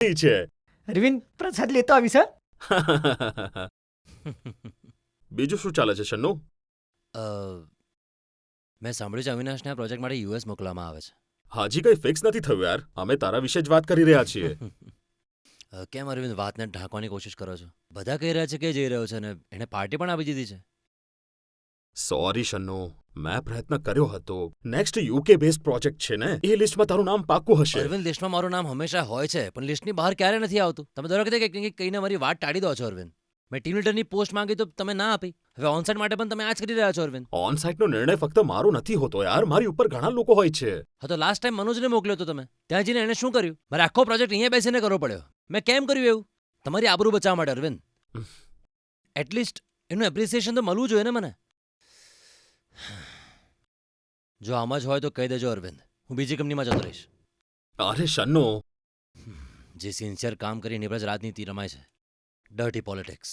છે. અરવિંદ પ્રસાદ લેતો આવી સર. બીજું શું ચાલે છે શન્નુ? મેં સાંભળ્યું છે અવિનાશને આ પ્રોજેક્ટ માટે યુએસ મોકલવામાં આવે છે. હાજી કઈ ફિક્સ નથી થયું યાર. અમે તારા વિશે જ વાત કરી રહ્યા છીએ. કેમ અરવિંદ વાતને ઢાંકવાની કોશિશ કરો છો? બધા કહી રહ્યા છે કે જઈ રહ્યો છે અને એણે પાર્ટી પણ આપી દીધી છે. સોરી શન્નુ, મેં પ્રયત્ન કર્યો હતો. નેક્સ્ટ યુકે બેઝડ પ્રોજેક્ટ છે ને, એ લિસ્ટમાં તારું નામ પાક્કું હશે. અરવિંદ, લિસ્ટમાં મારું નામ હંમેશા હોય છે, પણ લિસ્ટની બહાર ક્યારે નથી આવતું. તમે દર વખતે કંઈક કહીને મારી વાત ટાળી દો છો અરવિંદ. મેં ટીમ લીડરની પોસ્ટ માંગી તો તમે ના આપી. હવે ઓનસાઇટ માટે પણ તમે આ જ કરી રહ્યા છો અરવિંદ. ઓન સાઇટનો નિર્ણય ફક્ત મારો નથી હોતો યાર, મારી ઉપર ઘણા લોકો હોય છે. હા, તો લાસ્ટ ટાઈમ મનોજને મોકલ્યો તો તમે. ત્યાં જઈને એણે શું કર્યું? મારે આખો પ્રોજેક્ટ અહીંયા બેસીને કરવો પડ્યો. મેં કેમ કર્યું એવું? તમારી આબરૂ બચાવવા માટે અરવિંદ. એટલીસ્ટ એનું એપ્રિસિએશન તો મળવું જોઈએ ને મને. જો આમ જ હોય તો કહી દેજો અરવિંદ, હું બીજી કંપનીમાં જતો રહીશ. અરે શન્નુ, જે સિન્સિયર કામ કરી નિબ્રજ રાજનીતિ રમાય છે, ડર્ટી પોલિટિક્સ.